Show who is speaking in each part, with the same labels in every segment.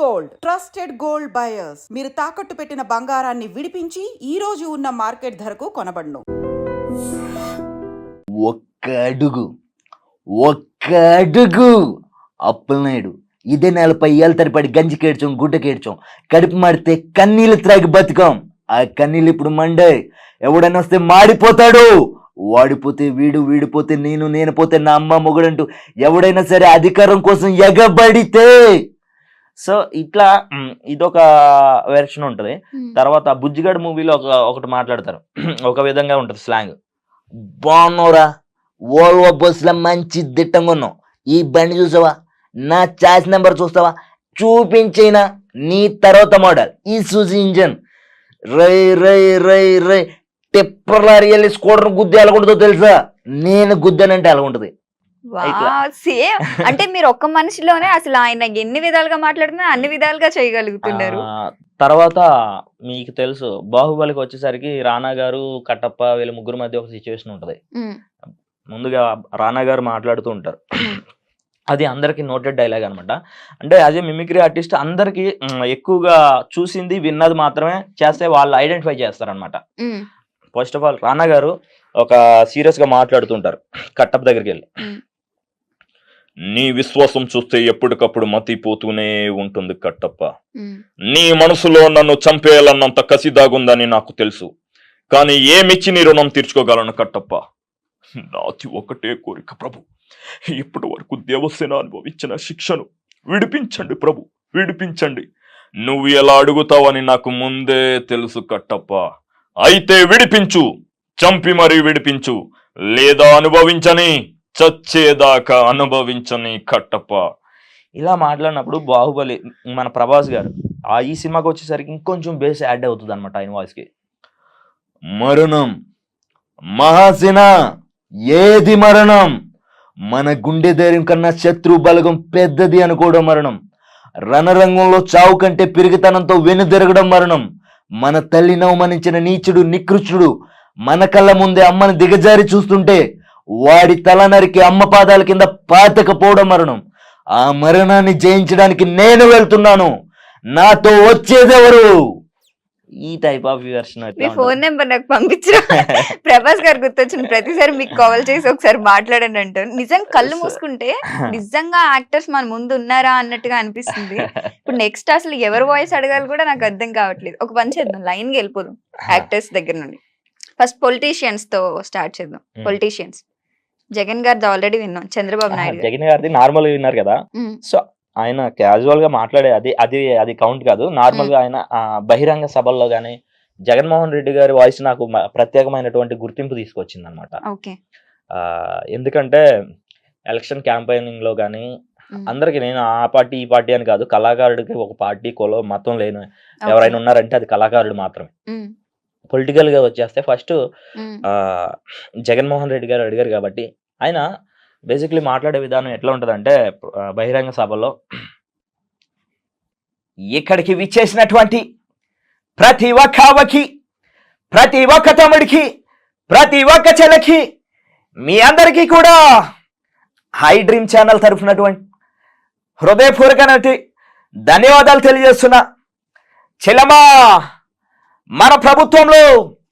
Speaker 1: Gold trusted gold buyers. మీరు తాకట్టు పెట్టిన బంగారాన్ని విడిపించి ఈ రోజు ఉన్న మార్కెట్ ధరకు కొనబడును.
Speaker 2: ఒక్క అడుగు అప్పలనాయుడు ఇదే 40 ఏళ్ళ తరపడి గంజి కేడ్చాం, గుడ్డ కేడ్చాం, కడుపు మాడితే కన్నీళ్ళు త్రాగి బతికాం. ఆ కన్నీళ్ళు ఇప్పుడు మండే. ఎవడైనా వస్తే మాడిపోతాడు. వాడిపోతే వీడు, వీడిపోతే నేను, నేను పోతే నా అమ్మ మొగుడంటూ ఎవడైనా సరే అధికారం కోసం ఎగబడితే. సో ఇట్లా ఇదొక వెర్షన్ ఉంటుంది. తర్వాత బుజ్జిగాడు మూవీలో ఒకటి మాట్లాడతారు, ఒక విధంగా ఉంటుంది స్లాంగ్. బాగున్నావురా, ఓల్వో బస్సులో మంచి దిట్టంగా ఉన్నావు, ఈ బండి చూసావా, నా చాయిస్ నెంబర్ చూస్తావా, చూపించేనా నీ తర్వాత మోడల్ ఈ సూజీ ఇంజన్, రై రై రై రై టెప్పర్ లారీ వెళ్ళి స్కూటర్ గుద్ది ఎలాగుంటుందో తెలుసా, నేను గుద్దానంటే ఎలా ఉంటుంది.
Speaker 3: సేమ్ అంటే మీరు ఒక్క మనిషిలోనే అసలు ఆయన ఎన్ని విధాలుగా మాట్లాడుతున్నా అన్ని విధాలుగా చేయగలుగుతున్నారు.
Speaker 4: తర్వాత మీకు తెలుసు బాహుబలికి వచ్చేసరికి రానా గారు, కట్టప్ప వీళ్ళ ముగ్గురు మధ్య ఒక సిచ్యువేషన్ ఉంటది. ముందుగా రానా గారు మాట్లాడుతూ ఉంటారు, అది అందరికి నోటెడ్ డైలాగ్ అనమాట. అంటే యాజ్ ఏ మిమిక్రీ ఆర్టిస్ట్ అందరికి ఎక్కువగా చూసింది విన్నది మాత్రమే చేస్తే వాళ్ళు ఐడెంటిఫై చేస్తారనమాట. ఫస్ట్ ఆఫ్ ఆల్ రానా గారు ఒక సీరియస్ గా మాట్లాడుతుంటారు కట్టప్ప దగ్గరికి వెళ్ళి, నీ విశ్వాసం చూస్తే ఎప్పటికప్పుడు మతిపోతూనే ఉంటుంది కట్టప్ప, నీ మనసులో నన్ను చంపేయాలన్నంత కసి దాగుందని నాకు తెలుసు, కానీ ఏమిచ్చి నీ రుణం తీర్చుకోగలను కట్టప్ప, నాది ఒకటే కోరిక ప్రభు, ఇప్పటి వరకు దేవసేన అనుభవించిన శిక్షను విడిపించండి ప్రభు, విడిపించండి. నువ్వు ఎలా అడుగుతావని నాకు ముందే తెలుసు కట్టప్ప, అయితే విడిపించు, చంపి మరీ విడిపించు, లేదా అనుభవించని, చచ్చేదాకా అనుభవించని కట్టప్ప. ఇలా మాట్లాడినప్పుడు బాహుబలి మన ప్రభాస్ గారు ఈ సినిమాకి వచ్చేసరికి ఇంకొంచెం బేస్ యాడ్ అవుతుంది అనమాట ఆయన వాయిస్ కి.
Speaker 2: మరణం మహాసేన, ఏది మరణం, మన గుండె ధైర్యం కన్నా శత్రు బలగం పెద్దది అనుకోవడం మరణం, రణరంగంలో చావు కంటే పిరిగితనంతో వెనుదిరగడం మరణం, మన తల్లిని అవమానించిన నీచుడు నికృష్టుడు మన కళ్ళ ముందే అమ్మని దిగజారి చూస్తుంటే వాడి తల నరికి అమ్మ పాదాల కింద పాతకపోవడం మరణం. ఆ మరణాన్ని జయించడానికి నేను వెళ్తున్నాను, నాతో వచ్చేదెవరు?
Speaker 4: ఈ type of version.
Speaker 3: Me phone number నాకు పంపించరా, ప్రభాస్ గారు గుర్తొచ్చిన ప్రతిసారి మీకు కాల్ చేసి ఒకసారి మాట్లాడండి అంటారు. నిజంగా కళ్ళు మూసుకుంటే నిజంగా యాక్టర్స్ మన ముందు ఉన్నారా అన్నట్టుగా అనిపిస్తుంది. ఇప్పుడు నెక్స్ట్ అసలు ఎవరు వాయిస్ అడగాలి కూడా నాకు అర్థం కావట్లేదు. ఒక పని చేద్దాం, లైన్ కి వెళ్ళిపోదాం యాక్టర్స్ దగ్గర నుండి. ఫస్ట్ పొలిటీషియన్స్ తో స్టార్ట్ చేద్దాం. పొలిటీషియన్స్ జగన్ గారిది ఆల్రెడీ విన్నాం, చంద్రబాబు నాయుడు
Speaker 4: జగన్ గారిది నార్మల్ విన్నారు కదా. సో ఆయన క్యాజువల్ గా మాట్లాడే అది కౌంట్ కాదు. నార్మల్ గా ఆయన బహిరంగ సభల్లో గానీ జగన్మోహన్ రెడ్డి గారి వాయిస్ నాకు ప్రత్యేకమైనటువంటి గుర్తింపు తీసుకొచ్చింది అనమాట. ఎందుకంటే ఎలక్షన్ క్యాంపెయినింగ్ లో గానీ అందరికి, నేను ఆ పార్టీ ఈ పార్టీ అని కాదు, కళాకారుడికి ఒక పార్టీ కులం మతం లేను ఎవరైనా ఉన్నారంటే అది కళాకారుడు మాత్రమే. పొలిటికల్ గా వచ్చేస్తే ఫస్ట్ జగన్మోహన్ రెడ్డి గారు అడిగారు కాబట్టి ఆయన బేసిక్లీ మాట్లాడే విధానం ఎట్లా ఉంటదంటే, బహిరంగ సభలో
Speaker 2: ఇక్కడికి విచ్చేసినటువంటి ప్రతి ఒక్క అవ్వకి, ప్రతి ఒక్క తమ్ముడికి, ప్రతి ఒక్క చెల్లకి, మీ అందరికీ కూడా హై డ్రీమ్ ఛానల్ తరఫునటువంటి హృదయపూర్వక ధన్యవాదాలు తెలియజేస్తున్నా. చెల్లమ్మా, మన ప్రభుత్వంలో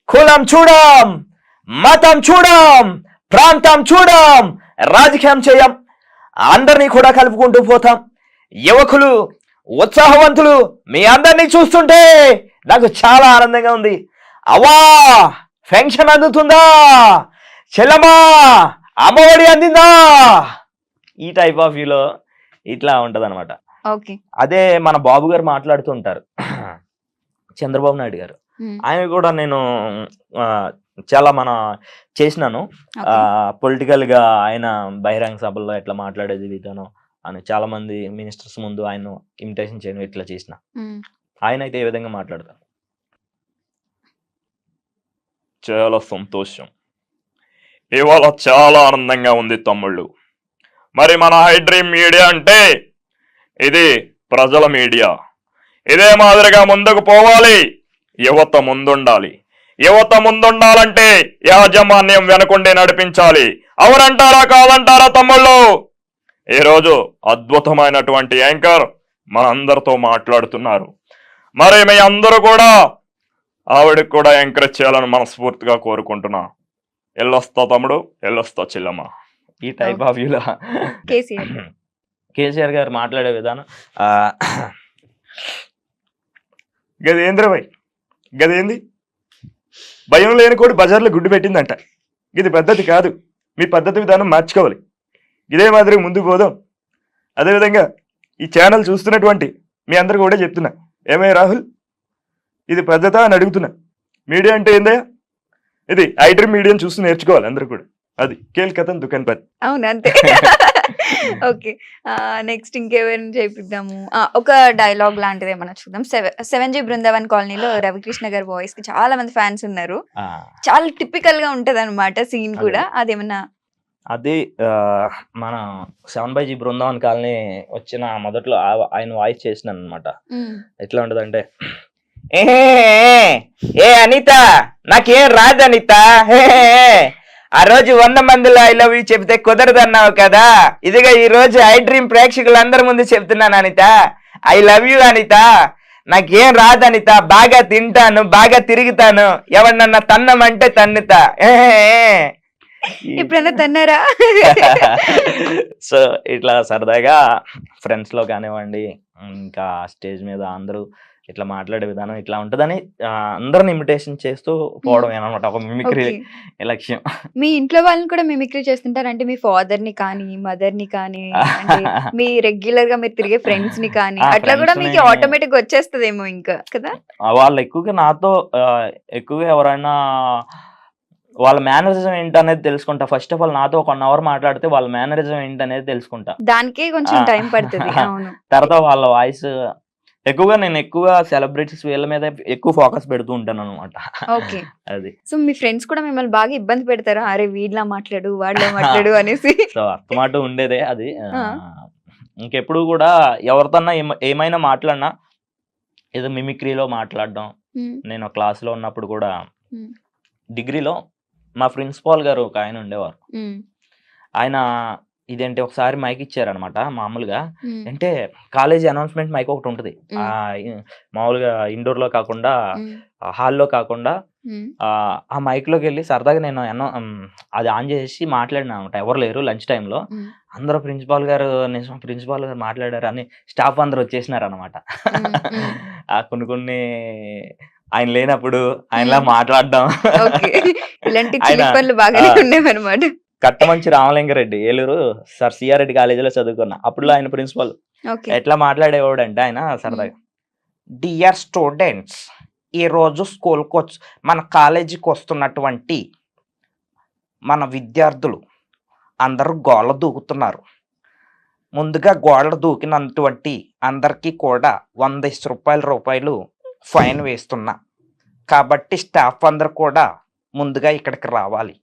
Speaker 2: కులం చూడం, మతం చూడం, ప్రాంతం చూడం, రాజకీయం చేయం, అందరినీ కూడా కలుపుకుంటూ పోతాం. యువకులు, ఉత్సాహవంతులు మీ అందరినీ చూస్తుంటే నాకు చాలా ఆనందంగా ఉంది. అవ్వా పెన్షన్ అందుతుందా, చెల్లమ్మా అమ్మఒడి అందిందా,
Speaker 4: ఈ టైప్ ఆఫ్ వ్యూలో ఇట్లా ఉంటది అనమాట.
Speaker 3: ఓకే,
Speaker 4: అదే మన బాబు గారు మాట్లాడుతుంటారు, చంద్రబాబు నాయుడు గారు. ఆయన కూడా నేను చాలా చేసినాను పొలిటికల్ గా. ఆయన బహిరంగ సభల్లో ఎట్లా మాట్లాడేది విధానం అని చాలా మంది మినిస్టర్స్ ముందు ఆయన ఇమిటేషన్ చేయడం ఇట్లా చేసిన. ఆయన అయితే ఏ విధంగా మాట్లాడతారు, చాలా సంతోషం, ఇవాళ చాలా ఆనందంగా ఉంది తమ్ముళ్ళు. మరి మన హై డ్రీమ్ మీడియా అంటే ఇది ప్రజల మీడియా, ఇదే మాదిరిగా ముందుకు పోవాలి. యువత ముందుండాలి. యువత ముందుండాలంటే యాజమాన్యం వెనకుండే నడిపించాలి. అవునంటారా కాదంటారా తమ్ముళ్ళు? ఈరోజు అద్భుతమైనటువంటి యాంకర్
Speaker 5: మనందరితో మాట్లాడుతున్నారు. మరి మీ అందరూ కూడా ఆవిడకి కూడా ఎంకరేజ్ చేయాలని మనస్ఫూర్తిగా కోరుకుంటున్నా. ఎల్లొస్తా తమ్ముడు, ఎల్లొస్తా చెల్లమ్మ.
Speaker 4: ఈ టైప్ ఆఫ్ వ్యూలో కేసీఆర్ గారు మాట్లాడే విధానం
Speaker 5: గదేంద్ర భయ్, గదేంది భయం లేని కూడా బజార్లో గుడ్డు పెట్టిందంట. ఇది పద్ధతి కాదు. మీ పద్ధతి విధానం మార్చుకోవాలి. ఇదే మాదిరి ముందుకు పోదాం. అదేవిధంగా ఈ ఛానల్ చూస్తున్నటువంటి మీ అందరు కూడా చెప్తున్నా, ఏమై రాహుల్ ఇది పద్ధత అని అడుగుతున్నా. మీడియా అంటే ఏందయ్యా? ఇది ఐడ్రీమ్ మీడియాని చూస్తూ నేర్చుకోవాలి అందరూ కూడా. అది కేల్కతన్ దుకాన్ పది.
Speaker 3: అవును అంతే. ఓకే, నెక్స్ట్ ఇంకెవరిని చేపిద్దాము? ఒక డైలాగ్ లాంటిది ఏమన్నా చూద్దాం. 7G బృందావన్ కాలనీలో రవికృష్ణ గారి వాయిస్ కి చాలా మంది ఫ్యాన్స్ ఉన్నారు. చాలా టిపికల్ గా ఉంటది అనమాట సీన్ కూడా. అదేమన్నా
Speaker 4: అది మన 7G బృందావన్ కాలనీ వచ్చిన మొదట్లో ఆయన వాయిస్ చేసినాను అనమాట. ఎట్లా ఉంటదంటే, ఏ అనిత నాకేం రాదు అనిత, ఆ రోజు 100 మందిలో ఐ లవ్ యూ చెప్తే కుదరదన్నావు కదా, ఇదిగా ఈ రోజు ఐ డ్రీమ్ ప్రేక్షకులందరి ముందు చెప్తున్నాను Anitha, I love you Anitha, నాకేం రాదు అనిత, బాగా తింటాను, బాగా తిరుగుతాను, ఎవరినన్నా తన్నమంటే తన్నుతా.
Speaker 3: ఎప్పుడైనా తన్నారా?
Speaker 4: సో ఇట్లా సరదాగా ఫ్రెండ్స్ లో కానివ్వండి, ఇంకా స్టేజ్ మీద అందరూ ఇట్లా మాట్లాడే విధానం ఇట్లా ఉంటదని అందరిని ఇమిటేషన్ చేస్తూ పోవడం అనమాట ఒక మిమిక్రీ లక్ష్యం.
Speaker 3: మీ ఇంట్లో వాళ్ళని కూడా మిమిక్రీ చేస్తుంటారు అంటే మీ ఫాదర్ ని కానీ, మదర్ ని కానీ, మీ రెగ్యులర్ గా మీరు తిరిగే ఫ్రెండ్స్ ని కానీ, అట్లా కూడా మీకు ఆటోమేటిక్ వచ్చేస్తదేమో ఇంకా కదా?
Speaker 4: వాళ్ళు ఎక్కువగా నాతో ఎక్కువగా ఎవరైనా వాళ్ళ మేనరిజం ఏంటనేది తెలుసుకుంటా. ఫస్ట్ ఆఫ్ ఆల్ నాతో 1 అవర్ మాట్లాడితే వాళ్ళ మేనరిజం ఏంటనేది తెలుసుకుంటా.
Speaker 3: దానికే కొంచెం టైం పడుతుంది.
Speaker 4: తర్వాత వాళ్ళ వాయిస్ ఎక్కువగా నేను సెలబ్రిటీస్ వీళ్ళ మీద ఎక్కువ ఫోకస్ పెడుతూ ఉంటాను అనమాట.
Speaker 3: ఓకే,
Speaker 4: అది.
Speaker 3: సో మీ ఫ్రెండ్స్ కూడా మిమ్మల్ని బాగా ఇబ్బంది పెడతారా? అరే వీడిలా మాట్లాడు, వాడిలా మాట్లాడు అనేసి.
Speaker 4: సో అర్థమాట ఉండేదే అది. ఇంకెప్పుడు కూడా ఎవరితోన్నా ఏమైనా మాట్లాడినా ఏదో మిమిక్రీలో మాట్లాడడం. నేను క్లాస్లో ఉన్నప్పుడు కూడా డిగ్రీలో మా ప్రిన్సిపాల్ గారు ఒక ఆయన ఉండేవారు. ఆయన ఇదేంటి ఒకసారి మైక్ ఇచ్చారనమాట. మామూలుగా అంటే కాలేజీ అనౌన్స్మెంట్ మైక్ ఒకటి ఉంటుంది, మామూలుగా ఇండోర్ లో కాకుండా హాల్లో కాకుండా ఆ మైక్ లోకి వెళ్ళి సరదాగా నేను అది ఆన్ చేసి మాట్లాడినా అనమాట. ఎవరు లేరు లంచ్ టైంలో. అందరూ ప్రిన్సిపాల్ గారు మాట్లాడారు అని స్టాఫ్ అందరూ వచ్చేసినారు అనమాట. కొన్ని ఆయన లేనప్పుడు ఆయనలా మాట్లాడడం,
Speaker 3: ఇలాంటి పనులు బాగానే ఉండేవన్నమాట.
Speaker 4: కట్టమంచి రామలింగారెడ్డి, ఏలూరు సార్ సిఆర్రెడ్డి కాలేజీలో చదువుకున్నా. అప్పుడు ఆయన ప్రిన్సిపల్. ఎట్లా మాట్లాడేవాడు అంటే ఆయన సరదాగా, డియర్ స్టూడెంట్స్, ఈ రోజు స్కూల్కి మన కాలేజీకి వస్తున్నటువంటి మన విద్యార్థులు అందరూ గోళ్ళ దూకుతున్నారు. ముందుగా గోళ్ళ దూకినటువంటి అందరికీ కూడా 100 రూపాయలు ఫైన్ వేస్తున్నా. కాబట్టి స్టాఫ్ అందరు కూడా ముందుగా ఇక్కడికి రావాలి.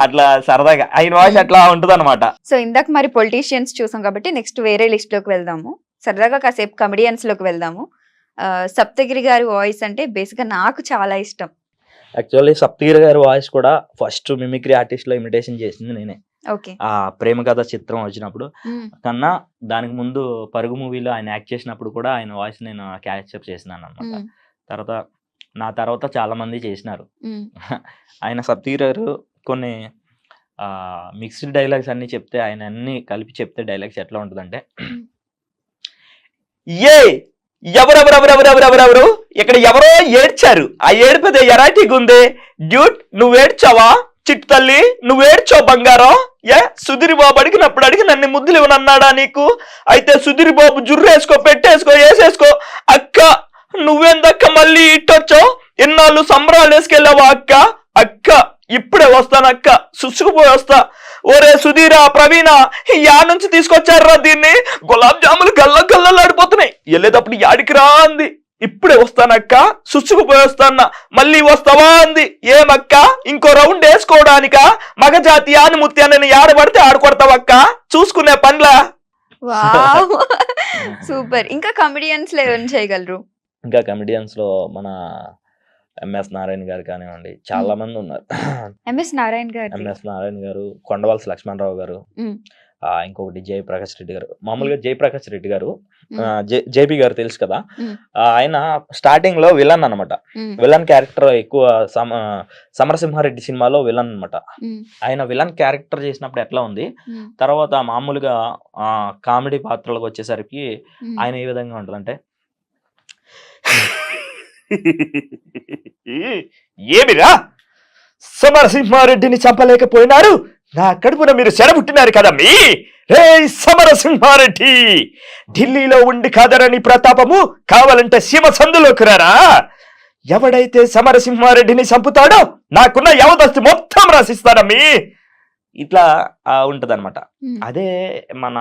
Speaker 4: అట్లా సరదాగా ఆయన వాయిస్ అట్లా ఉంటది అనమాట.
Speaker 3: సో ఇందాక మరి పొలిటీషియన్స్ చూసాం కాబట్టి నెక్స్ట్ వేరే లిస్ట్ లోకి వెళ్దాము. సరదాగా కాసేపు కమెడియన్స్ లోకి వెళ్దాము. సప్తగిరి గారి వాయిస్ అంటే బేసిక్ గా నాకు చాలా ఇష్టం.
Speaker 4: యాక్చువల్లీ సప్తగిరి గారి వాయిస్ కూడా ఫస్ట్ మిమిక్రీ ఆర్టిస్ట్ లో ఇమిటేషన్ చేసింది నేనే. ఆ ప్రేమ కథ చిత్రం వచ్చినప్పుడు కన్నా దానికి ముందు పరుగు మూవీలో ఆయన యాక్ట్ చేసినప్పుడు కూడా ఆయన వాయిస్ నేను క్యాచప్ చేసినాను అనమాట. నా తర్వాత చాలా మంది చేసినారు. ఆయన సప్తగిరి గారు కొన్ని మిక్స్డ్ డైలాగ్స్ అన్ని చెప్తే, ఆయన అన్ని కలిపి చెప్తే డైలాగ్స్ ఎట్లా ఉంటుందంటే, ఎవరెవరెవరెవరెవరెవరెవరు ఇక్కడ ఎవరో ఏడ్చారు, ఆ ఏడిపోతే ఎరాటిగా ఉందే, డ్యూట్ నువ్వు ఏడ్చావా, చిట్టు తల్లి నువ్వు ఏడ్చావు బంగారం, సుధీర్ బాబు అడిగినప్పుడు అడిగి నన్ను ముద్దులు ఇవ్వనన్నాడా నీకు, అయితే సుధీర్ బాబు జుర్రేసుకో, పెట్టేసుకో, వేసేసుకో, అక్క నువ్వేందక్క మళ్ళీ ఇట్టొచ్చావు, ఎన్నాళ్ళు సంబరాలు వేసుకెళ్ళావా అక్క, అక్క ఇప్పుడే వస్తానక్క, సుసుకుపోయి వస్తా, ఓరే సుధీరా ప్రవీణ యా నుంచి తీసుకొచ్చారా దీన్ని, గులాబ్ జాములు గల్లగల్లలాడిపోతున్నాయి, వెళ్ళేటప్పుడు యాడికి రా అంది, ఇప్పుడే వస్తానక్క, సుసుకుపోయి వస్తానా, మళ్ళీ వస్తావా అంది, ఏమక్క ఇంకో రౌండ్ వేసుకోవడానిక, మగజాతి ఆనుమూర్తి అని ఆడబడితే ఆడుకొడతావక్క, చూసుకునే పనులా.
Speaker 3: సూపర్. ఇంకా కమెడియన్స్ లో ఏం చేయగలరు?
Speaker 4: ఇంకా కమెడియన్స్ లో మన ఎంఎస్ నారాయణ గారు కానివ్వండి, చాలా మంది ఉన్నారు.
Speaker 3: ఎంఎస్ నారాయణ గారు,
Speaker 4: కొండవలస లక్ష్మణరావు గారు, ఇంకొకటి జయప్రకాష్ రెడ్డి గారు. మామూలుగా జయప్రకాష్ రెడ్డి గారు జేపీ గారు తెలుసు కదా, ఆయన స్టార్టింగ్ లో విలన్ అనమాట. విలన్ క్యారెక్టర్ ఎక్కువ సమరసింహారెడ్డి సినిమాలో విలన్ అనమాట. ఆయన విలన్ క్యారెక్టర్ చేసినప్పుడు ఎట్లా ఉంది, తర్వాత మామూలుగా కామెడీ పాత్రలకు వచ్చేసరికి ఆయన ఏ విధంగా ఉంటదంటే,
Speaker 5: ఏమిరా సమరసింహారెడ్డిని చంపలేకపోయినారు, నా కడుపున మీరు చెడబుట్టినారు కదా మీ రే సమరసింహారెడ్డి. ఢిల్లీలో ఉండి కాదరని ప్రతాపము, కావాలంటే సీమ సందులోకి రారా. ఎవడైతే సమరసింహారెడ్డిని చంపుతాడో నాకున్న యావదస్తి మొత్తం రాసిస్తానమ్మీ.
Speaker 4: ఇట్లా ఉంటది అనమాట. అదే మన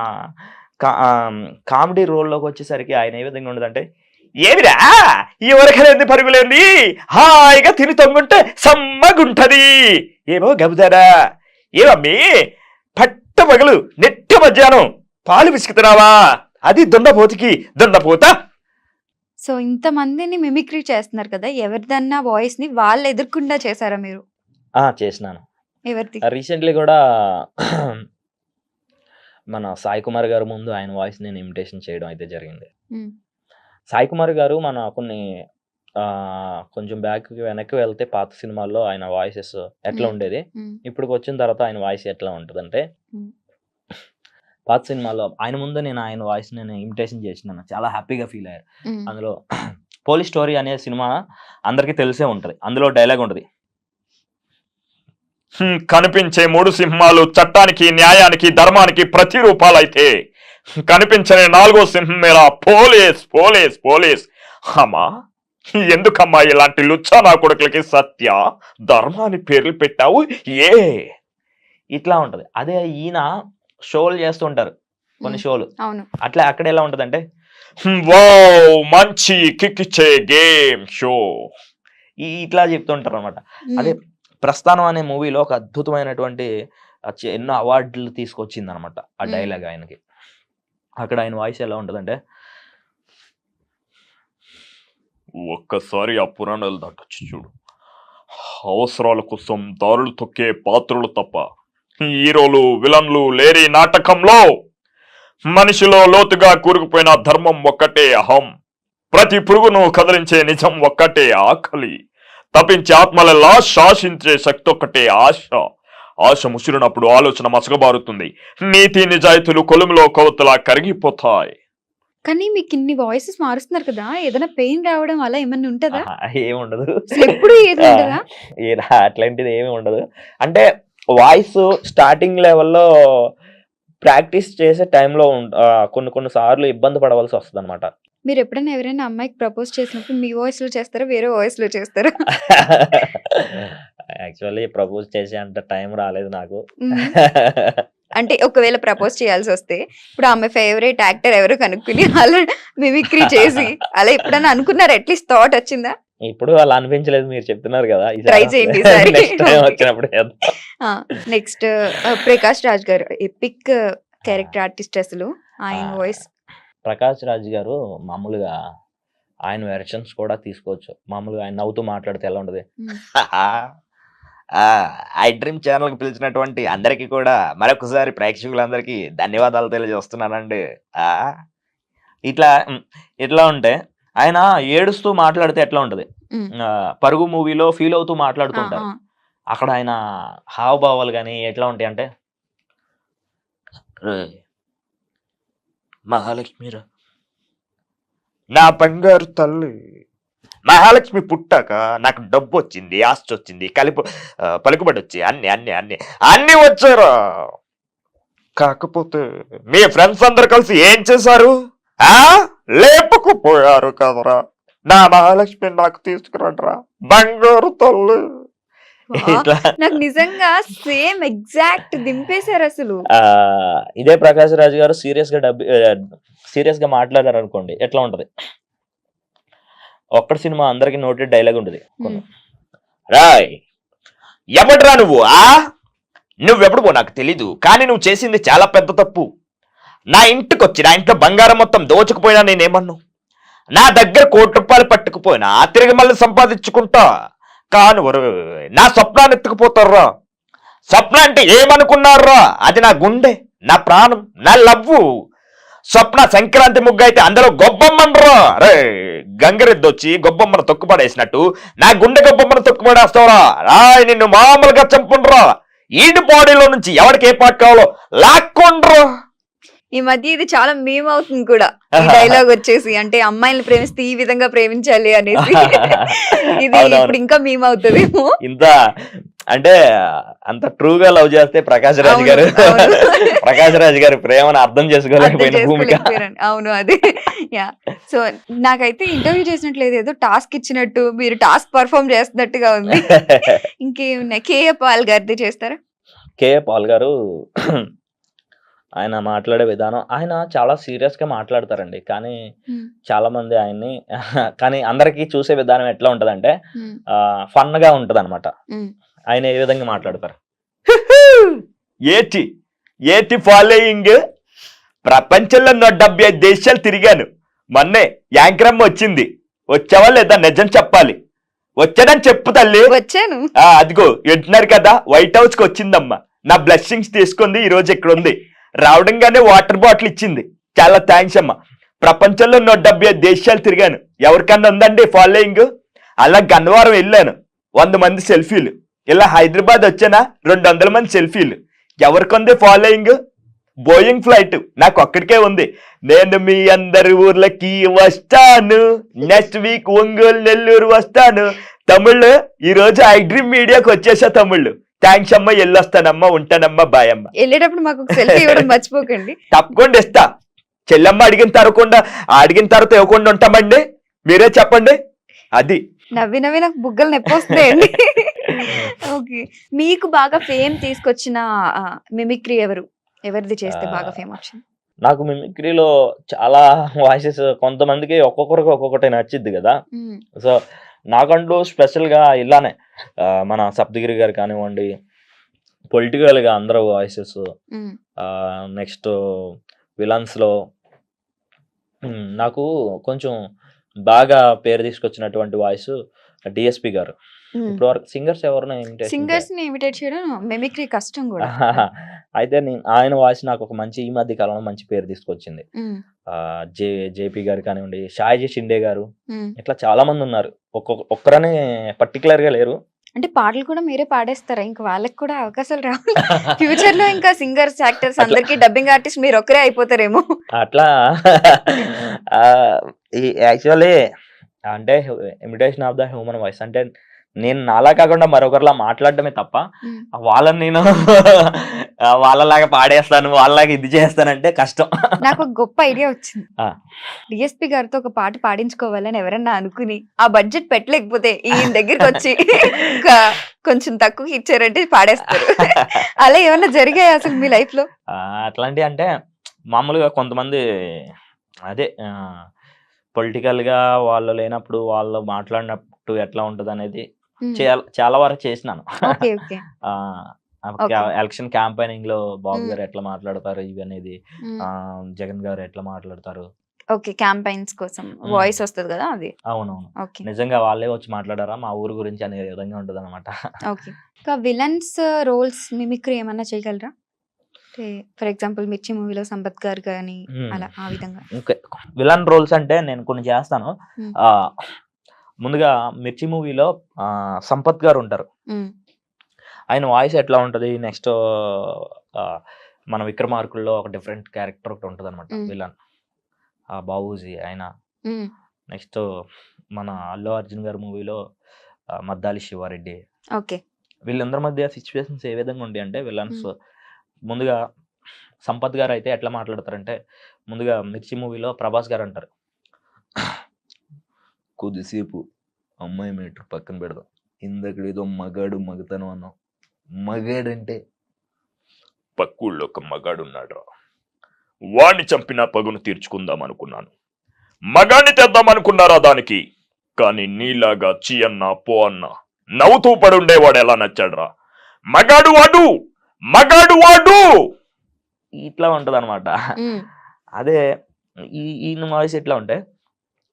Speaker 4: కామెడీ రోల్లోకి వచ్చేసరికి ఆయన ఏ విధంగా ఉండదంటే,
Speaker 5: ఏమిరా ఈ వరకలేంది పరుగులేంది, హాయిగా తిని తొంగుంటే సమ్మగుంటది. ఏమో గబుదారా, ఏమమ్మీ పట్ట పగలు నెట్ట మధ్యాహ్నం పాలు పిసుకుతున్నావా, అది దొండపోతికి దొండపోత.
Speaker 3: సో ఇంతమందిని మిమిక్రీ చేస్తున్నారు కదా, ఎవరిదన్నా వాయిస్ ని వాళ్ళు ఎదుర్కొండా చేశారా మీరు?
Speaker 4: చేసినాను.
Speaker 3: ఎవరిది?
Speaker 4: రీసెంట్లీ కూడా మన సాయి కుమార్ గారు ముందు ఆయన వాయిస్ నేను ఇమిటేషన్ చేయడం అయితే జరిగింది. సాయి కుమార్ గారు మన కొన్ని కొంచెం బ్యాక్ వెనక్కి వెళ్తే పాత సినిమాల్లో ఆయన వాయిసెస్ ఎట్లా ఉండేది, ఇప్పుడు వచ్చిన తర్వాత ఆయన వాయిస్ ఎట్లా ఉంటుందంటే, పాత సినిమాలో ఆయన ముందు నేను ఆయన వాయిస్ నేను ఇమిటేషన్ చేసినాను, చాలా హ్యాపీగా ఫీల్ అయ్యారు. అందులో పోలీస్ స్టోరీ అనే సినిమా అందరికీ తెలిసే ఉంటది, అందులో డైలాగ్ ఉంటది,
Speaker 5: కనిపించే 3 సింహాలు చట్టానికి న్యాయానికి ధర్మానికి ప్రతిరూపాలైతే కనిపించని 4వ సింహం మేరా పోలీస్ పోలీస్ పోలీస్. అమ్మా ఎందుకమ్మా ఇలాంటి లుచ్చా నా కొడుకులకి సత్య ధర్మాన్ని పేర్లు పెట్టావు ఏ.
Speaker 4: ఇట్లా ఉంటది. అదే ఈయన షోలు చేస్తుంటారు కొన్ని షోలు, అట్లా అక్కడ ఎలా ఉంటదంటే,
Speaker 5: వావ్ మంచి కిక్కిచ్చే గేమ్ షో
Speaker 4: ఇట్లా చెప్తుంటారు అనమాట. అదే ప్రస్థానం అనే మూవీలో ఒక అద్భుతమైనటువంటి ఎన్నో అవార్డులు తీసుకొచ్చింది అనమాట ఆ డైలాగ్ ఆయనకి. అక్కడ ఆయన వాయిస్ ఎలా ఉంటదంటే,
Speaker 5: ఒక్కసారి ఆ పురాణాలు దాటొచ్చి చూడు, అవసరాల కోసం దారులు తొక్కే పాత్రలు తప్ప హీరోలు విలన్లు లేని నాటకంలో మనిషిలో లోతుగా కూరుకుపోయిన ధర్మం ఒక్కటే అహం, ప్రతి పురుగును కదిలించే నిజం ఒక్కటే ఆకలి, తప్పించే ఆత్మలలా శాసించే శక్తి ఒక్కటే ఆశ. ఆశ ముసిరినప్పుడు ఆలోచన మసగబారుతుంది, నీతి నిజాయితీలు కొలుములో కొవ్వొత్తులా కరిగిపోతాయి.
Speaker 3: కానీ మీకు ఇన్ని వాయిసెస్ మారుస్తున్నారు కదా, ఏదైనా పెయిన్ రావడం అలా ఏమన్నా ఉంటదా?
Speaker 4: ఏముండదు,
Speaker 3: ఎప్పుడు ఏది ఉంటదా?
Speaker 4: అట్లాంటిది ఏమి ఉండదు. అంటే వాయిస్ స్టార్టింగ్ లెవెల్లో ప్రాక్టీస్ చేసే టైంలో కొన్ని సార్లు ఇబ్బంది పడవలసి వస్తుంది అనమాట.
Speaker 3: మీరు ఎప్పుడైనా ఎవరైనా అమ్మాయికి ప్రపోజ్ చేసినప్పుడు మీ వాయిస్ లో చేస్తారా, వేరే వాయిస్ లో చేస్తారా?
Speaker 4: యాక్చువల్లీ ప్రపోజ్ చేసే అంత టైం రాలేదు నాకు.
Speaker 3: అంటే ఒకవేళ ప్రపోజ్ చేయాల్సి వస్తే ఇప్పుడు ఆమె ఫేవరెట్ యాక్టర్ ఎవరు కనుక్కుని అలా మిమిక్రీ చేసి అలా ఎప్పుడైనా అనుకున్నారు, అట్లీస్ట్ థాట్ వచ్చిందా?
Speaker 4: ఇప్పుడు అలా అనిపించలేదు, మీరు చెప్తున్నారు కదా,
Speaker 3: ట్రై చేయండి.
Speaker 4: వచ్చినప్పుడు.
Speaker 3: నెక్స్ట్ ప్రకాష్ రాజ్ గారు ఎపిక్ క్యారెక్టర్ ఆర్టిస్ట్, అసలు ఆయన వాయిస్.
Speaker 4: ప్రకాష్ రాజ్ గారు మామూలుగా ఆయన వెర్షన్స్ కూడా తీసుకోవచ్చు. మామూలుగా ఆయన నవ్వుతూ మాట్లాడితే ఎలా ఉంటది, ఐ డ్రీమ్ ఛానల్ కి పిలిచినటువంటి అందరికీ కూడా మరొకసారి ప్రేక్షకులందరికీ ధన్యవాదాలు తెలియజేస్తున్నానండి. ఇట్లా ఇట్లా ఉంటే ఆయన ఏడుస్తూ మాట్లాడితే ఎట్లా ఉంటది, పరుగు మూవీలో ఫీల్ అవుతూ మాట్లాడుతుంటారు, అక్కడ ఆయన హావభావాలు కానీ ఎట్లా ఉంటాయి అంటే,
Speaker 5: మహాలక్ష్మిరా నా బంగారు తల్లి, మహాలక్ష్మి పుట్టాక నాకు డబ్బు వచ్చింది, ఆస్తి వచ్చింది, పలుకుబడి వచ్చి అన్ని అన్ని అన్ని అన్ని వచ్చారా. కాకపోతే మీ ఫ్రెండ్స్ అందరు కలిసి ఏం చేశారు, లేపుకుపోయారు కదరా. నా మహాలక్ష్మి నాకు తీసుకురండిరా బంగారు తల్లి.
Speaker 3: నాకు నిజంగా సేమ్ ఎగ్జాక్ట్ దింపేశారు అసలు.
Speaker 4: ఇదే ప్రకాష్ రాజ్ గారు సీరియస్ గా మాట్లాడారు అనుకోండి ఎట్లా ఉంటది, ఒక్కటి సినిమా అందరికి నోటెడ్ డైలాగ్ ఉంటది,
Speaker 5: రాయ్ ఎవడ్రా నువ్వెప్పుడు నాకు తెలీదు, కానీ నువ్వు చేసింది చాలా పెద్ద తప్పు. నా ఇంటికి వచ్చి నా ఇంట్లో బంగారం మొత్తం దోచుకుపోయినా నేనేమన్ను, నా దగ్గర ₹1,00,00,000 పట్టుకుపోయినా తిరిగి మళ్ళీ సంపాదించుకుంటా. కాను నా స్వప్నాన్ని ఎత్తుకుపోతారా. స్వప్న అంటే ఏమనుకున్నారా, అది నా గుండె, నా ప్రాణం, నా లవ్వు. స్వప్న సంక్రాంతి ముగ్గు అయితే అందరూ గొబ్బమ్మన్రా. రే గంగరెద్దు వచ్చి గొబ్బమ్మను తొక్కుపడేసినట్టు నా గుండె గొబ్బమ్మను తొక్కుపడేస్తావురా. రాయ్ నిన్ను మామూలుగా చంపుండ్రా. ఈడి బాడీలో నుంచి ఎవరికి ఏ పార్ట్ కావాలో లాక్కుండ్రా.
Speaker 3: ఈ మధ్య ఇది చాలా మేమ్ అవుతుంది కూడా, ఈ డైలాగ్ వచ్చేసి. అంటే అమ్మాయిని ప్రేమిస్తే ఈ విధంగా ప్రేమించాలి అనేసి. ఇది
Speaker 4: అవునవును.
Speaker 3: ఇప్పుడు ఇంకా మేమ్ అవుతుందేమో.
Speaker 4: ఇంత అంటే అంత ట్రూగా లవ్ చేస్తే ప్రకాష్ రాజ్ గారు
Speaker 3: అవును.
Speaker 4: ప్రకాష్ రాజ్ గారి ప్రేమను అర్థం
Speaker 3: అర్థం
Speaker 4: చేసుకోలేకపోయిన భూమిక.
Speaker 3: చేసుకోలేకపోయారని. అవును అదే. యా. సో నాకైతే ఇంటర్వ్యూ చేసినట్లేదు, ఏదో టాస్క్ ఇచ్చినట్టు మీరు టాస్క్ పర్ఫామ్ చేస్తున్నట్టుగా ఉంది. ఇంకేమున్నాయి? కేఏ పాల్ గారిది చేస్తారా?
Speaker 4: కేఏ పాల్ గారు ఆయన మాట్లాడే విధానం, ఆయన చాలా సీరియస్ గా మాట్లాడతారండి. కానీ చాలా మంది ఆయన్ని కానీ అందరికి చూసే విధానం ఎట్లా ఉంటదంటే ఫన్ గా ఉంటది అనమాట. ఆయన ఏ విధంగా మాట్లాడతారు?
Speaker 5: ఏటి ఏటి ఫాలోయింగ్. ప్రపంచంలో 175 దేశాలు తిరిగాను. మొన్నే యాంకరమ్మ వచ్చింది. వచ్చావా లేదా నిజం చెప్పాలి. వచ్చాడని చెప్పు తల్లి.
Speaker 3: వచ్చాను.
Speaker 5: అదిగో వింటున్నారు కదా, వైట్ హౌస్ కి వచ్చిందమ్మా. నా బ్లెస్సింగ్స్ తీసుకుంది. ఈ రోజు ఇక్కడ ఉంది. రావడంగానే వాటర్ బాటిల్ ఇచ్చింది. చాలా థ్యాంక్స్ అమ్మా. ప్రపంచంలో 175 దేశాలు తిరిగాను. ఎవరికన్నా ఉందండి ఫాలోయింగ్? అలా గన్నవరం వెళ్ళాను, 100 మంది సెల్ఫీలు. ఇలా హైదరాబాద్ వచ్చానా, 200 మంది సెల్ఫీలు. ఎవరికొంది ఫాలోయింగ్? బోయింగ్ ఫ్లైట్ నాకు ఒక్కడికే ఉంది. నేను మీ అందరి ఊర్లకి వస్తాను, నెక్స్ట్ వీక్ ఒంగోలు నెల్లూరు వస్తాను. తమిళ్ళు ఈ రోజు ఐ డ్రీమ్ మీడియాకి వచ్చేసా. తమిళ్ళు థ్యాంక్స్ అమ్మా, వెళ్ళొస్తానమ్మా, ఉంటానమ్మా, బాయ్ అమ్మా.
Speaker 3: వెళ్ళేటప్పుడు మాకు ఒక సెల్ఫీ ఇవ్వడం మర్చిపోకండి.
Speaker 5: తప్పకుండా ఇస్తా. చెల్లమ్మ అడిగిన తర్వాత ఇవ్వకుండా ఉంటామండి? మీరే చెప్పండి. అది
Speaker 3: నవ్వి నవ్వి నాకు బుగ్గలు నొప్పి వస్తాయండి. ఓకే, మీకు బాగా ఫేమ్ తీసుకొచ్చిన మిమిక్రీ ఎవరిది చేస్తే బాగా ఫేమ్ వచ్చింది?
Speaker 4: నాకు మిమిక్రీలో చాలా వాయిసెస్, కొంతమందికి ఒక్కొక్కరికి ఒక్కొక్కటి నచ్చిద్ది కదా. సో నాకంటూ స్పెషల్ గా ఇలానే మన సప్తగిరి గారు కానివ్వండి, పొలిటికల్ గా అందరూ వాయిసెస్, నెక్స్ట్ విలన్స్ లో నాకు కొంచెం బాగా పేరు తీసుకొచ్చినటువంటి వాయిస్ డిఎస్పి గారు. ఇప్పుడు వరకు సింగర్స్
Speaker 3: సింగర్స్ ని ఇమిటేట్ చేయడం మిమిక్రీ కష్టం కూడా.
Speaker 4: అయితే ఆయన వాయిస్ నాకు ఒక మంచి, ఈ మధ్య కాలంలో మంచి పేరు తీసుకొచ్చింది. జేపీ గారు కానివ్వండి, షాయిజీ షిండే గారు, ఇట్లా చాలా మంది ఉన్నారు. ఒక్కరని పర్టికులర్ గా లేరు.
Speaker 3: అంటే పాటలు కూడా మీరే పాడేస్తారా? ఇంకా వాళ్ళకి కూడా అవకాశాలు రావాలి. ఫ్యూచర్ లో ఇంకా సింగర్స్, యాక్టర్స్ అందరికి డబ్బింగ్ ఆర్టిస్ట్ మీరు ఒక్కరే అయిపోతారేమో.
Speaker 4: అట్లా యాక్చువల్లీ అంటే imitation of the human voice అంటే నేను నాలా కాకుండా మరొకరిలా మాట్లాడటమే తప్ప వాళ్ళని నేను వాళ్ళలాగా పాడేస్తాను, వాళ్ళలాగా ఇది చేస్తానంటే కష్టం.
Speaker 3: నాకు ఒక గొప్ప ఐడియా వచ్చింది. డిఎస్పి గారితో ఒక పాట పాడించుకోవాలని ఎవరన్నా అనుకుని ఆ బడ్జెట్ పెట్టలేకపోతే ఈయన దగ్గరికి వచ్చి కొంచెం తక్కువ ఇచ్చారంటే పాడేస్తారు. అలా ఏమన్నా జరిగాయి అసలు మీ లైఫ్ లో?
Speaker 4: అట్లాంటి అంటే మామూలుగా కొంతమంది అదే పొలిటికల్ గా వాళ్ళు లేనప్పుడు వాళ్ళు మాట్లాడినప్పుడు ఎట్లా ఉంటది అనేది చాలా వరకు చేసినాను. ఎలక్షన్ క్యాంపెయినింగ్ లో బాబు గారు ఎట్లా మాట్లాడతారు ఇవి అనేది, జగన్ గారు ఎట్లా మాట్లాడతారు.
Speaker 3: ఓకే, క్యాంపెయిన్స్ కోసం వాయిస్ వస్తుంది కదా అది.
Speaker 4: అవునవును, నిజంగా వాళ్ళే వచ్చి మాట్లాడారా మా ఊరు గురించి అనే విధంగా ఉంటది అనమాట.
Speaker 3: ఓకే, ఇంకా విలన్స్ రోల్స్ మిమిక్రీ ఏమన్నా చేయగలరా? ఫర్ ఎగ్జాంపుల్ మిర్చి మూవీలో సంపత్ గారు కానీ అలా ఆ విధంగా.
Speaker 4: విలన్ రోల్స్ అంటే నేను కొన్ని చేస్తాను. ముందుగా మిర్చి మూవీలో సంపత్ గారు ఉంటారు. ఆయన వాయిస్ ఎట్లా ఉంటది, నెక్స్ట్ మన విక్రమార్కుల్లో ఒక డిఫరెంట్ క్యారెక్టర్ ఒకటి ఉంటది అనమాట విలన్, బాబూజీ ఆయన. నెక్స్ట్ మన అల్లు అర్జున్ గారి మూవీలో మద్దాలి శివారెడ్డి.
Speaker 3: ఓకే,
Speaker 4: వీళ్ళందరి మధ్య సిచ్యువేషన్స్ ఏ విధంగా ఉండి అంటే విలన్స్ ముందుగా సంపత్ గారు అయితే ఎట్లా మాట్లాడతారంటే, ముందుగా మిర్చి మూవీలో ప్రభాస్ గారు అంటారు, కొద్దిసేపు అమ్మాయి మీటర్ పక్కన పెడదాం, ఇందక్కడేదో మగాడు మగతనం అన్నాం, మగాడంటే
Speaker 5: పక్కూళ్ళో ఒక మగాడున్నాడు, వాణ్ణి చంపినా పగును తీర్చుకుందాం అనుకున్నాను, మగాన్ని తెద్దాం అనుకున్నారా దానికి, కానీ నీలాగా చీ అన్నా పో అన్నా నవ్వుతూ పడుండేవాడు ఎలా నచ్చాడురా, మగాడు వాడు, మగాడు వాడు,
Speaker 4: ఇట్లా ఉంటది అనమాట. అదే ఈయన వాయిస్ ఎట్లా ఉంటే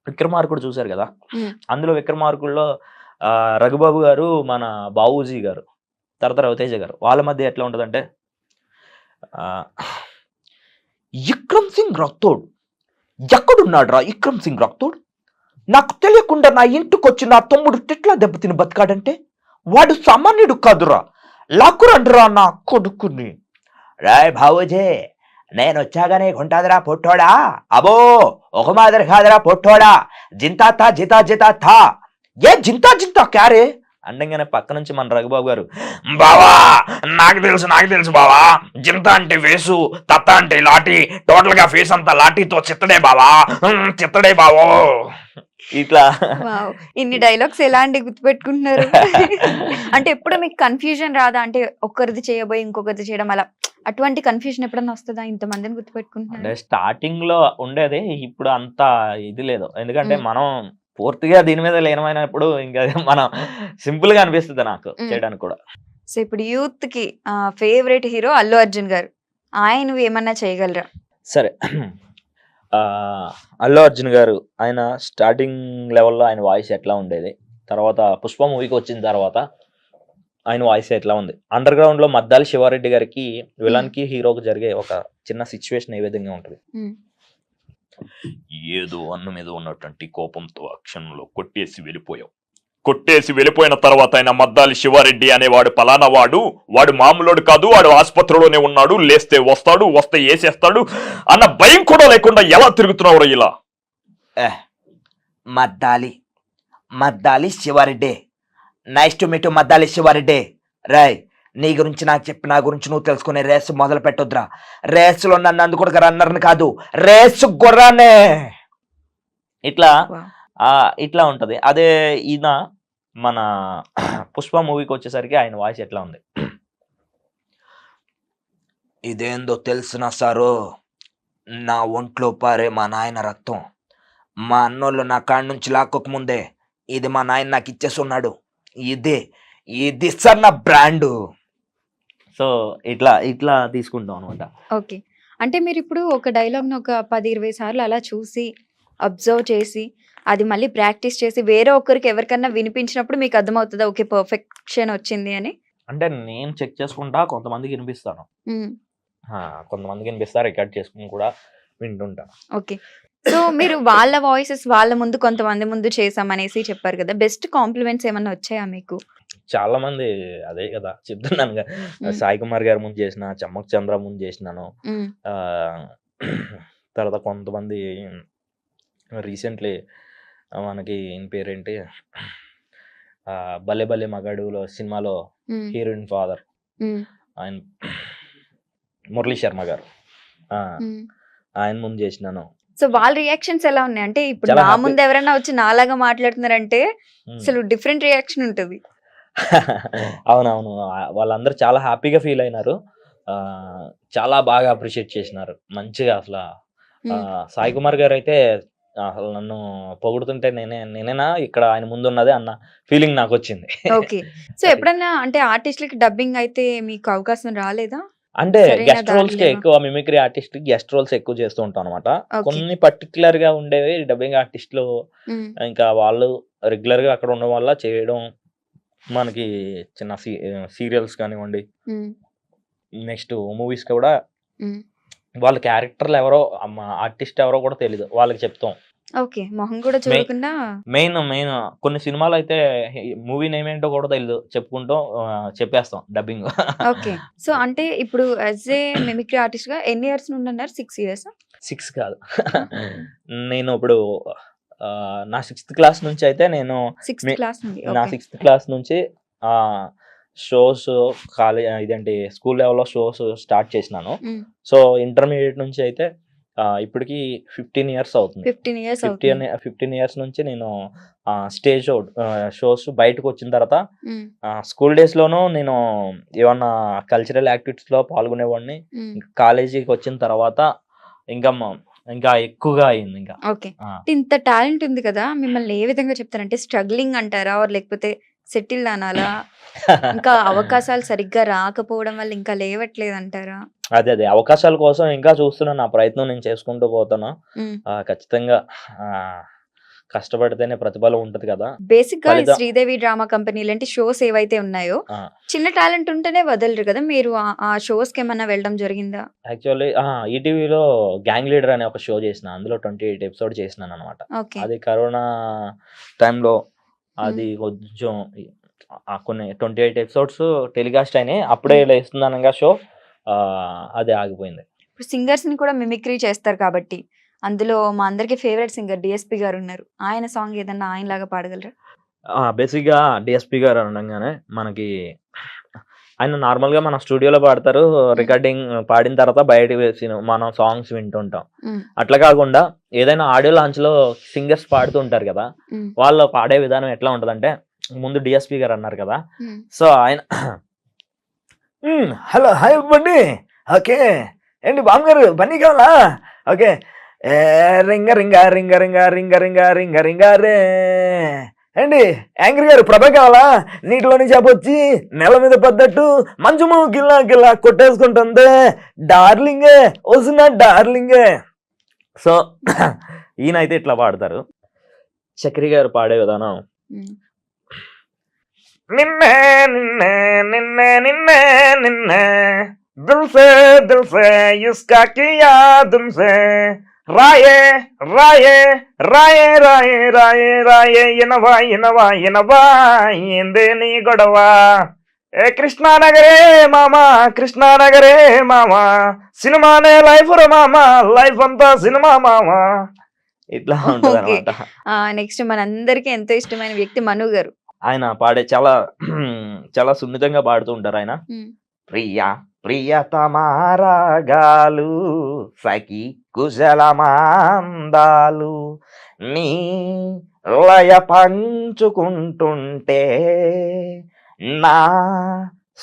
Speaker 4: విక్రమార్కుడు చూసారు కదా, అందులో విక్రమార్కుల్లో రఘుబాబు గారు, మన బాబూజీ గారు, తర్వాత రవితేజ గారు, వాళ్ళ మధ్య ఎట్లా ఉంటదంటే
Speaker 6: విక్రమ్ సింగ్ రాథోడ్ ఎక్కడున్నాడు రా విక్రమ్ సింగ్ రాథోడ్? నాకు తెలియకుండా నా ఇంటికి వచ్చి నా తమ్ముడు తిట్లా దెబ్బతిని బతికాడంటే వాడు సామాన్యుడు కాదురా. లాక్కురండిరా నా కొడుకుని. రాయ్ బాబుజీ, నేను వచ్చాగానే కొంటాదిరా పొట్టోడా. అబో ఒక మాదిరి కాదురా పొట్టోడా. జింతా తా జితా జితా థా. ఏ జింతా జింతా క్యారే
Speaker 4: అండగానే పక్క నుంచి మన రఘుబాబు గారు,
Speaker 5: బావా నాకు తెలుసు బావా. జింత అంటే ఫేసు, తత్త అంటే లాఠీ, టోటల్ గా ఫేస్ అంతా లాఠీతో చిత్తడే బావా, చిత్తడే బావో.
Speaker 4: ఇట్లా
Speaker 3: వావ్! ఇన్ని డైలాగ్స్ ఎలా అండి గుర్తుపెట్టుకుంటున్నారు? అంటే ఎప్పుడు మీకు కన్ఫ్యూజన్ రాదా? అంటే ఒక్కరిది చేయబోయి ఇంకొకరిది చేయడం అలా అటువంటి కన్ఫ్యూజన్ ఎప్పుడన్నా వస్తుందా? ఇంతమందిని గుర్తుపెట్టుకుంటున్నారు.
Speaker 4: అంటే స్టార్టింగ్ లో ఉండేది, ఇప్పుడు అంత ఇది లేదు. ఎందుకంటే
Speaker 3: మ్మ్.
Speaker 4: మనం పూర్తిగా దీని మీద లీనమైనప్పుడు ఇంకా మనం సింపుల్ గా అనిపిస్తుంది నాకు చేయడానికి కూడా.
Speaker 3: సో ఇప్పుడు యూత్ కి ఫేవరెట్ హీరో అల్లు అర్జున్ గారు. ఆయనవి ఏమన్నా చేయగలరా?
Speaker 4: సరే, అల్లు అర్జున్ గారు ఆయన స్టార్టింగ్ లెవెల్లో ఆయన వాయిస్ ఎట్లా ఉండేది, తర్వాత పుష్ప మూవీకి వచ్చిన తర్వాత ఆయన వాయిస్ ఎట్లా ఉంది, అండర్ గ్రౌండ్ లో మద్దాలి శివారెడ్డి గారికి విలన్ కి హీరోకి జరిగే ఒక చిన్న సిచ్యువేషన్ ఏ విధంగా ఉంటుంది.
Speaker 5: ఏదో అన్న మీద ఉన్నటువంటి కోపంతో ఆ క్షణంలో కొట్టేసి వెళ్ళిపోయిన తర్వాత ఆయన మద్దాలి శివారెడ్డి అనేవాడు పలానా వాడు మామూలుడు కాదు, వాడు ఆసుపత్రిలోనే ఉన్నాడు, లేస్తే వస్తాడు, వస్తే వేసేస్తాడు అన్న భయం కూడా లేకుండా ఎలా తిరుగుతున్నావు ఇలా?
Speaker 6: Maddali Sivareddy. Nice to meet Maddali Sivareddy. Rai, నీ గురించి నాకు చెప్పి నా గురించి నువ్వు తెలుసుకునే రేసు మొదలు పెట్టొద్దురా. రేసులో నన్ను అందుకు రన్నర్ని కాదు, రేసు గుర్రానే.
Speaker 4: ఇట్లా ఇట్లా ఉంటది. అదే ఈయన మన పుష్ప మూవీకి వచ్చేసరికి ఆయన వాయిస్ ఎట్లా ఉంది,
Speaker 6: ఇదేందో తెలుసునా సారు, నా ఒంట్లో పారే మా నాయన రక్తం. మా అన్నోళ్ళు నా కాడి నుంచి లాక్కోక ముందే ఇది మా నాయన నాకు ఇచ్చేస్తున్నాడు. ఇది సార్ నా బ్రాండు.
Speaker 4: సో ఇట్లా తీసుకుంటాం అనమాట.
Speaker 3: ఓకే. అంటే మీరు ఇప్పుడు ఒక డైలాగ్ ను ఒక 10-20 సార్లు అలా చూసి అబ్జర్వ్ చేసి అది మళ్ళీ ప్రాక్టీస్ చేసి వేరే ఒక్కరికి ఎవరికన్నా వినిపించినప్పుడు మీకు అర్థమవుతుందా ఓకే పర్ఫెక్షన్ వచ్చింది అని?
Speaker 4: అంటే నేను చెక్ చేసుకుంటా, కొంతమందికి వినిపిస్తాను, కొంతమందికి వినిపిస్తా, రికార్డ్ చేసుకుని కూడా వింటుంటా.
Speaker 3: ఓకే. సో మీరు వాళ్ళ వాయిసెస్ వాళ్ళ ముందు కొంతమంది ముందు చేసామనేసి చెప్పారు కదా, బెస్ట్ కాంప్లిమెంట్స్ ఏమన్నా వచ్చాయా మీకు?
Speaker 4: చాలా మంది అదే కదా చెప్తున్నాను కదా, సాయి కుమార్ గారి ముందు చేసిన, చమ్మక్ చంద్ర ముందు చేసినాను. తర్వాత కొంతమంది రీసెంట్లీ మనకి ఈయన పేరేంటి, భలే భలే మగాడులో సినిమాలో హీరోయిన్ ఫాదర్ ఆయన మురళీ శర్మ గారు, ఆయన ముందు చేసినాను.
Speaker 3: సో వాళ్ళ రియాక్షన్స్ ఎలా ఉన్నాయి? అంటే ఇప్పుడు
Speaker 4: చాలా
Speaker 3: నా
Speaker 4: happy.
Speaker 3: ముందు ఎవరైనా వచ్చి నాలాగా మాట్లాడుతున్నారంటే అసలు డిఫరెంట్ రియాక్షన్ ఉంటుంది.
Speaker 4: అవునవును, వాళ్ళందరూ చాలా హ్యాపీగా ఫీల్ అయినారు, చాలా బాగా అప్రిషియేట్ చేసినారు మంచిగా. అసలు సాయి కుమార్ గారు అయితే అసలు నన్ను పొగుడుతుంటే నేనేనా ఇక్కడ ఆయన ముందు ఉన్నదే అన్న ఫీలింగ్ నాకు వచ్చింది.
Speaker 3: ఓకే. సో ఎప్పుడన్నా అంటే ఆర్టిస్టులకి డబ్బింగ్ అయితే మీకు అవకాశం రాలేదా?
Speaker 4: అంటే
Speaker 3: సరైన
Speaker 4: గెస్ట్ రోల్స్ కి
Speaker 3: దారిలో.
Speaker 4: ఎక్కువ, మిమిక్రీ ఆర్టిస్ట్ గెస్ట్ రోల్స్ ఎక్కువ చేస్తూ ఉంటాం అనమాట.
Speaker 3: Okay.
Speaker 4: కొన్ని పర్టికులర్ గా ఉండేవి డబ్బింగ్ ఆర్టిస్టులు,
Speaker 3: మ్మ్.
Speaker 4: ఇంకా వాళ్ళు రెగ్యులర్ గా అక్కడ ఉండడం వల్ల చేయడం, మనకి చిన్న సీరియల్స్ కానివ్వండి,
Speaker 3: మ్మ్.
Speaker 4: నెక్స్ట్ మూవీస్ కూడా
Speaker 3: మ్మ్.
Speaker 4: వాళ్ళ క్యారెక్టర్లు ఎవరో, ఆర్టిస్ట్ ఎవరో కూడా తెలీదు, వాళ్ళకి చెప్తాం.
Speaker 3: ఓకే. మొహం కూడా చూడకుండా.
Speaker 4: మెయిన్ కొన్ని సినిమాలు అయితే మూవీ నేమ్ ఏంటో కూడా తెలియదు, చెప్పుకుంటూ చెప్పేస్తాం డబ్బింగ్.
Speaker 3: ఓకే. సో అంటే ఇప్పుడు యాజ్ ఏ మిమిక్రీ ఆర్టిస్ట్ గా ఎన్ని ఇయర్స్ నుండి అన్నారు? 6 years?
Speaker 4: 6 కాదు, నేను ఇప్పుడు నా 6th క్లాస్ నుంచి అయితే నేను
Speaker 3: 6th class నుండి.
Speaker 4: నా
Speaker 3: ఓకే.
Speaker 4: 6th క్లాస్ నుంచి షోస్ కాలేజ్ ఇదేంటి స్కూల్ లెవెల్లో షోస్ స్టార్ట్ చేసినాను.
Speaker 3: మ్మ్.
Speaker 4: సో ఇంటర్మీడియట్ నుంచి అయితే ఇప్పటికి 15 years అవుతుంది.
Speaker 3: 15 years అవుతుంది.
Speaker 4: 15 years నుంచి నేను స్టేజ్ షోస్ బయటకు వచ్చిన తర్వాత
Speaker 3: మ్మ్.
Speaker 4: స్కూల్ డేస్ లోనూ నేను ఏమన్నా కల్చరల్ యాక్టివిటీస్ లో పాల్గొనేవాడిని.
Speaker 3: మ్మ్.
Speaker 4: కాలేజీకి వచ్చిన తర్వాత ఇంకా ఎక్కువగా అయింది ఇంకా.
Speaker 3: ఓకే. ఇంత టాలెంట్ ఉంది కదా, మిమ్మల్ని ఏ విధంగా చెప్తారంటే స్ట్రగ్లింగ్ అంటారా లేకపోతే సెటిల్ అనాలా? ఇంకా అవకాశాలు సరిగ్గా రాకపోవడం వల్ల ఇంకా లేవట్లేదు అంటారా?
Speaker 4: అదే అవకాశాల కోసం ఇంకా చూస్తున్నా, నా ప్రయత్నం నేను చేసుకుంటూ పోతాను.
Speaker 3: మ్మ్.
Speaker 4: ఖచ్చితంగా కష్టపడితేనే ప్రతిఫలం ఉంటది కదా.
Speaker 3: బేసిక్ గా ఈ
Speaker 4: ఫలితం-
Speaker 3: శ్రీదేవి డ్రామా కంపెనీ లాంటి షోస్ ఏవైతే ఉన్నాయో
Speaker 4: ఆ,
Speaker 3: చిన్న టాలెంట్ ఉంటేనే వదలరు కదా. మీరు ఆ షోస్ కి ఏమన్నా వెళ్ళడం జరిగిందా?
Speaker 4: యాక్చువల్లీ ఈటీవీలో గ్యాంగ్ లీడర్ అనే ఒక షో చేసిన, అందులో 28 ఎపిసోడ్ చేసినాను అనమాట.
Speaker 3: ఓకే.
Speaker 4: అది కరోనా టైంలో అది కొంచెం కొన్ని 28 ఎపిసోడ్స్ టెలికాస్ట్ అయినాయి. అప్పుడే లేస్తుందనగా షో అది ఆగిపోయింది.
Speaker 3: ఇప్పుడు సింగర్స్ ని కూడా మిమిక్రీ చేస్తారు కాబట్టి అందులో మా అందరికి ఫేవరెట్ సింగర్ డిఎస్పి గారు ఉన్నారు. ఆయన సాంగ్ ఏదన్నా ఆయన లాగా పాడగలరా?
Speaker 4: బేసిక్గా డిఎస్పి గారు అనగానే మనకి ఆయన నార్మల్గా మన స్టూడియోలో పాడతారు, రికార్డింగ్ పాడిన తర్వాత బయట మనం సాంగ్స్ వింటుంటాం. అట్లా కాకుండా ఏదైనా ఆడియో లాంచ్ లో సింగర్స్ పాడుతూ ఉంటారు కదా, వాళ్ళు పాడే విధానం ఎట్లా ఉంటదంటే, ముందు డిఎస్పి గారు అన్నారు కదా, సో ఆయన హలో హాయ్ బండి, ఓకే ఏంటి బామ్ గారు బన్నీ కావాలా, ఓకే రింగ రింగ రింగ రింగ రింగ రింగ రింగ రింగ రే, ఏంటి యాంకర్ గారు ప్రభ కావాలా, నీటిలోని చేపొచ్చి నెల మీద పడ్డట్టు మంచుము గిల్లా గిల్లా కొట్టేసుకుంటుంది డార్లింగే వస్తున్నా డార్లింగే. సో ఈయన అయితే ఇట్లా పాడతారు. చక్రి గారు పాడే విధానం నిన్నే నిన్నే నిన్నే నిన్నే నిన్నే దిల్సే దిల్సే ఇస్కా కియా దిల్సే రాయే రాయే రాయే రాయే రాయే రాయే ఇనవా ఇనవా ఇనవా ఏందే నీ గొడవ, ఏ కృష్ణానగరే మామా కృష్ణానగరే మామా, సినిమానే లైఫ్ రా మామా, లైఫ్ అంతా సినిమా మామా. ఇట్లా ఉంటుంది అనమాట.
Speaker 3: నెక్స్ట్ మనందరికి ఎంతో ఇష్టమైన వ్యక్తి మను గారు.
Speaker 4: ఆయన పాడే చాలా చాలా సున్నితంగా పాడుతూ ఉంటారు ఆయన. ప్రియా ప్రియతమారాగాలు సఖి కుశలమాందాలు నీ లయ పంచుకుంటుంటే నా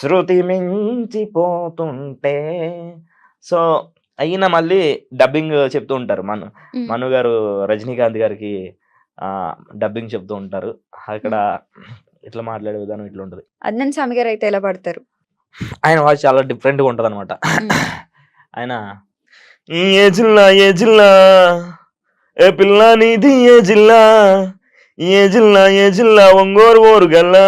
Speaker 4: శృతి మించిపోతుంటే. సో అయినా మళ్ళీ డబ్బింగ్ చెప్తూ ఉంటారు. మను గారు రజనీకాంత్ గారికి డబ్బింగ్ చెప్తూ ఉంటారు. అక్కడ ఇట్లా మాట్లాడే విధానం ఇట్లా ఉంటది.
Speaker 3: అద్నన్ స్వామి గారు అయితే ఎలా పడతారు?
Speaker 4: ఆయన వాయిస్ చాలా డిఫరెంట్ గా ఉంటది అనమాట. ఆయన
Speaker 5: ఏ జిల్లా ఏ జిల్లా ఏ పిల్ల నీది ఏ జిల్లా, ఏ జిల్లా ఏ జిల్లా ఒంగోరు ఓరు గల్లా,